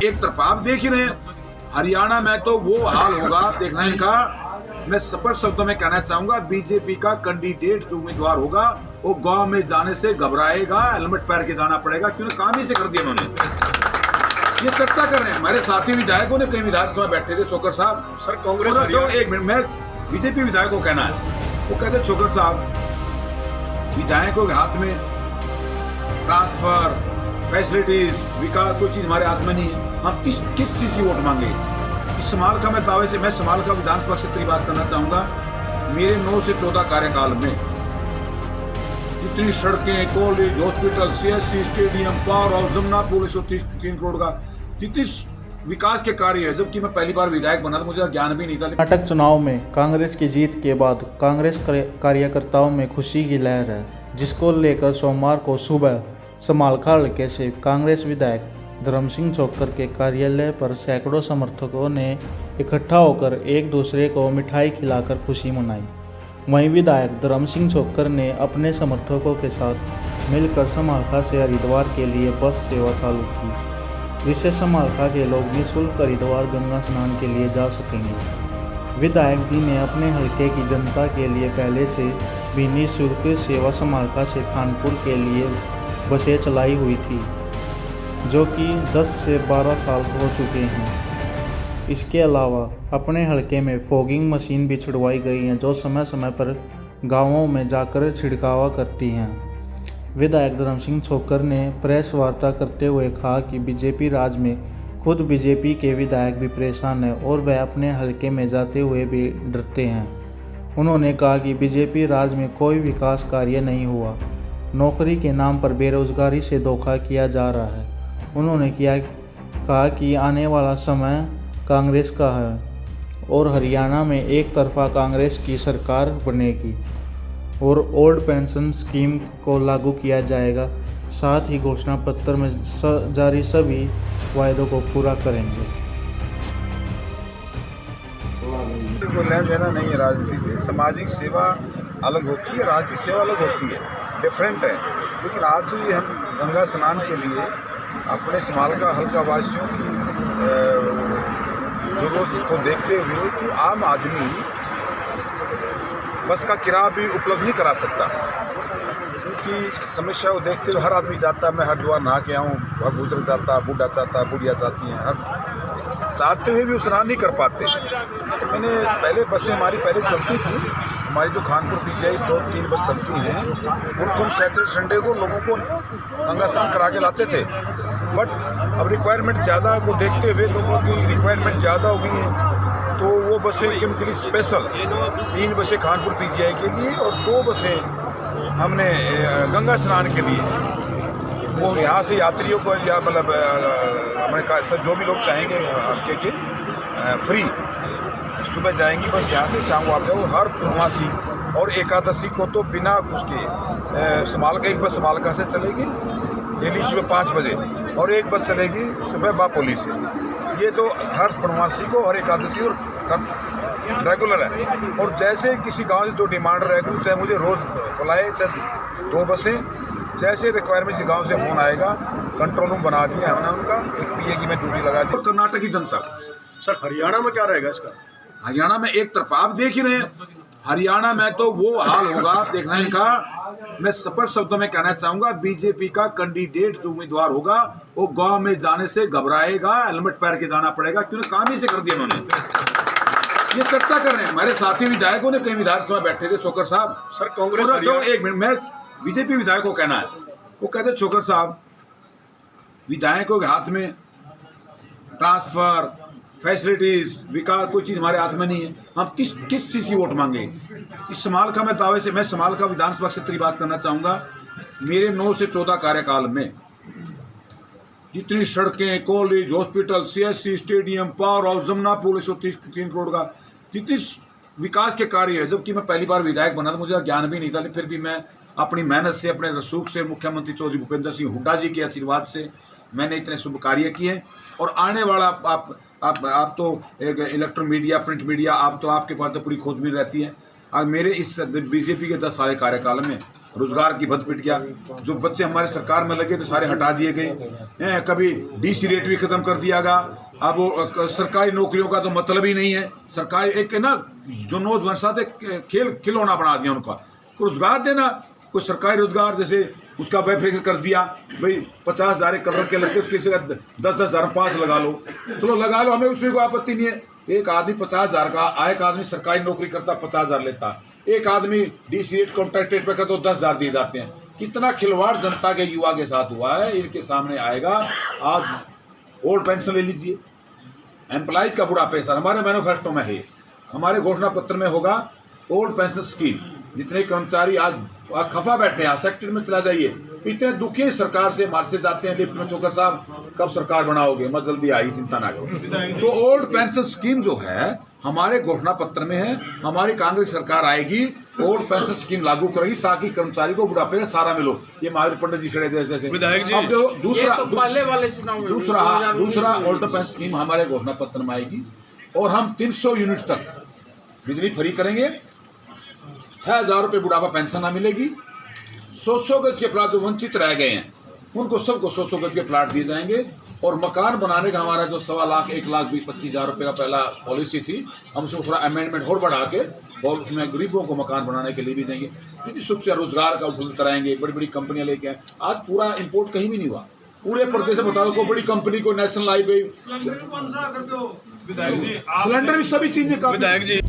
एक तरफा आप देख ही रहे हैं, हरियाणा में तो वो हाल होगा देखना इनका। मैं स्पष्ट शब्दों में कहना चाहूंगा, बीजेपी का कैंडिडेट जो उम्मीदवार होगा वो गांव में जाने से घबराएगा, हेलमेट पहन के जाना पड़ेगा, क्योंकि काम ही से कर दिया उन्होंने। ये चर्चा कर रहे हैं हमारे साथी विधायकों ने, कई विधानसभा बैठे थे, छोकर साहब। सर कांग्रेस तो एक मिनट, मैं बीजेपी विधायक को कहना है, वो कहते छोकर साहब, विधायकों के हाथ में ट्रांसफर, फैसिलिटीज, विकास, कोई चीज हमारे हाथ में नहीं है। हम किस चीज की वोट मांगे? इस समाल का मैं दावे से, मैं समाल का विधानसभा क्षेत्र की बात करना चाहूंगा। मेरे 9 से 14 कार्यकाल में जितनी सड़कें, college, hospital, CSC, stadium, power house, Jamuna पुल 133 करोड़ का, जितनी विकास के कार्य है, जबकि मैं पहली बार विधायक बना था, मुझे ज्ञान भी नहीं था। कर्नाटक चुनाव में कांग्रेस की जीत के बाद कांग्रेस कार्यकर्ताओं में खुशी की लहर है, जिसको लेकर सोमवार को सुबह समालखा हल्के से कांग्रेस विधायक धर्म सिंह छोक्कर के कार्यालय पर सैकड़ों समर्थकों ने इकट्ठा होकर एक दूसरे को मिठाई खिलाकर खुशी मनाई। वहीं विधायक धर्म सिंह छोक्कर ने अपने समर्थकों के साथ मिलकर समालखा से हरिद्वार के लिए बस सेवा चालू की, जिससे समालखा के लोग निःशुल्क हरिद्वार गंगा स्नान के लिए जा सकेंगे। विधायक जी ने अपने हल्के की जनता के लिए पहले से भी निःशुल्क सेवा समालखा से कानपुर के लिए बसें चलाई हुई थी, जो कि 10 से 12 साल हो चुके हैं। इसके अलावा अपने हलके में फॉगिंग मशीन भी छुड़वाई गई हैं, जो समय समय पर गांवों में जाकर छिड़कावा करती हैं। विधायक धर्म सिंह छोक्कर ने प्रेस वार्ता करते हुए कहा कि बीजेपी राज में खुद बीजेपी के विधायक भी परेशान हैं और वह अपने हलके में जाते हुए भी डरते हैं। उन्होंने कहा कि बीजेपी राज में कोई विकास कार्य नहीं हुआ, नौकरी के नाम पर बेरोजगारी से धोखा किया जा रहा है। उन्होंने कहा कि आने वाला समय कांग्रेस का है और हरियाणा में एक तरफा कांग्रेस की सरकार बनेगी और ओल्ड पेंशन स्कीम को लागू किया जाएगा। साथ ही घोषणा पत्र में जारी सभी वायदों को पूरा करेंगे। कोई लेना देना नहीं है राजनीति से। सामाजिक सेवा अलग होती है, राजनीतिक सेवा अलग होती है, डिफरेंट है। लेकिन आज जो ये हम गंगा स्नान के लिए अपने समालखा हल्का वासियों की जरूरत को देखते हुए कि आम आदमी बस का किराया भी उपलब्ध नहीं करा सकता, क्योंकि समस्या को देखते हुए हर आदमी चाहता है मैं हरिद्वार नहा के आऊँ, हर बुजुर्ग चाहता, बूढ़ा चाहता, बुढ़िया चाहती हैं, हर चाहते हुए भी स्नान नहीं कर पाते। तो मैंने पहले बसें हमारी पहले चलती थी, हमारी जो कानपुर पीजीआई 2-3 बस चलती हैं, उनको हम सैटरडे संडे को लोगों को गंगा स्नान करा के लाते थे। बट अब रिक्वायरमेंट ज़्यादा को देखते हुए, लोगों की रिक्वायरमेंट ज़्यादा हो गई है, तो वो बसें उनके लिए स्पेशल 3 बसें कानपुर पीजीआई के लिए और 2 बसें हमने गंगा स्नान के लिए, वो यहाँ से यात्रियों को या मतलब हमारे जो भी लोग चाहेंगे हल्के के फ्री सुबह जाएंगी बस यहाँ से, शाम वापस जाओ। हर पूर्णमासी और एकादशी को तो बिना उसके समालखा, एक बस समालखा से चलेगी डेली सुबह 5 बजे और एक बस चलेगी सुबह बापोली से। ये तो हर पूर्णमासी को और एकादशी और रेगुलर है। और जैसे किसी गांव से जो डिमांड रेगुलर, चाहे मुझे रोज़ बुलाए, चाहे 2 बसें, जैसे रिक्वायरमेंट गांव से फ़ोन आएगा, कंट्रोल रूम बना दिया हमने उनका, एक पीए की मैं ड्यूटी लगा दी। कर्नाटक की जनता सर हरियाणा में क्या रहेगा इसका? हरियाणा में एक तरफा आप देख ही रहे हैं, हरियाणा में तो वो हाल होगा देखना इनका। मैं स्पष्ट शब्दों में कहना चाहूंगा, बीजेपी का कैंडिडेट जो उम्मीदवार होगा वो गांव में जाने से घबराएगा, हेलमेट पहन के जाना पड़ेगा, क्योंकि काम ही से कर दिया उन्होंने। ये चर्चा कर रहे हैं हमारे साथी विधायकों ने, कई विधानसभा बैठे थे, छोकर साहब। सर कांग्रेस तो एक मिनट, मैं बीजेपी विधायक को कहना है, वो कहते छोकर साहब, विधायकों के हाथ में ट्रांसफर, फैसिलिटीज, विकास, कोई चीज हमारे हाथ में नहीं है। हम किस चीज की वोट मांगे? इस समालखा में दावे से, मैं समालखा विधानसभा क्षेत्र की बात करना चाहूंगा। मेरे 9 से 14 कार्यकाल में जितनी सड़कें, college, hospital, CSC, stadium, power house, Jamuna पुल 133 करोड़ का, जितनी विकास के कार्य है, जबकि मैं पहली बार विधायक बना था, मुझे ज्ञान भी नहीं था, फिर भी मैं अपनी मेहनत से, अपने रसूख से, मुख्यमंत्री चौधरी भूपेंद्र सिंह हुड्डा जी के आशीर्वाद से मैंने इतने शुभ कार्य किए। और आने वाला आप तो एक इलेक्ट्रॉनिक मीडिया, प्रिंट मीडिया, आप तो आपके पास तो पूरी खोजबीन रहती है। आज मेरे इस बीजेपी के 10 साल कार्यकाल में रोजगार की बद पिट गया। जो बच्चे हमारे सरकार में लगे थे सारे हटा दिए गए। कभी डीसी रेट भी खत्म कर दिया गया। अब वो सरकारी नौकरियों का तो मतलब ही नहीं है। सरकारी एक ना जो नौजवान साथ खिलौना बना दिया उनका। रोजगार देना, कोई सरकारी रोजगार जैसे उसका वेरिफिकेशन कर दिया, भाई 50,000 कलर के लगते उसकी जगह 10,000 5 लगा लो, चलो लगा लो, हमें उसमें कोई आपत्ति नहीं है। एक आदमी 50,000 का, एक आदमी सरकारी नौकरी करता 50,000 लेता, एक आदमी डीसी रेट कॉन्ट्रैक्ट रेट पे करता तो 10,000 दिए जाते हैं। कितना खिलवाड़ जनता के युवा के साथ हुआ है, इनके सामने आएगा। आज ओल्ड पेंशन ले लीजिए, एम्प्लॉइज का बुढ़ा पैसा हमारे मैनिफेस्टो में है, हमारे घोषणा पत्र में होगा ओल्ड पेंशन स्कीम। जितने कर्मचारी आज खफा बैठे हैं, सेक्टर में चला जाइए, इतने दुखी सरकार से मार्चे जाते हैं लिफ्ट में, चौकर साहब कब सरकार बनाओगे, मैं जल्दी आई, चिंता ना करो। तो ओल्ड पेंशन स्कीम जो है हमारे घोषणा पत्र में है, हमारी कांग्रेस सरकार आएगी, ओल्ड पेंशन स्कीम लागू करेगी ताकि कर्मचारी को बुढ़ापे का सारा मिलो। ये महावीर पंडित जी खड़े थे जैसे विधायक जी। अब जो दूसरा दूसरा ओल्ड पेंशन स्कीम हमारे घोषणा पत्र में आएगी और हम 300 यूनिट तक बिजली फ्री करेंगे। 6,000 रुपये बुढ़ापा पेंशन ना मिलेगी। 100 गज के प्लाट जो वंचित रह गए हैं उनको सबको 100 गज के प्लाट दिए जाएंगे। और मकान बनाने का हमारा जो 1.25 लाख 1,25,000 रुपये का पहला पॉलिसी थी, हम उसको थोड़ा अमेंडमेंट और बढ़ा के और उसमें गरीबों को मकान बनाने के लिए भी देंगे। क्योंकि सुख से रोजगार का उपलब्ध कराएंगे, बड़ी बड़ी कंपनियां लेके आए। आज पूरा इंपोर्ट कहीं भी नहीं हुआ, पूरे प्रदेश में बताओ को बड़ी कंपनी को नेशनल हाईवे सिलेंडर भी सभी चीजें का। विधायक जी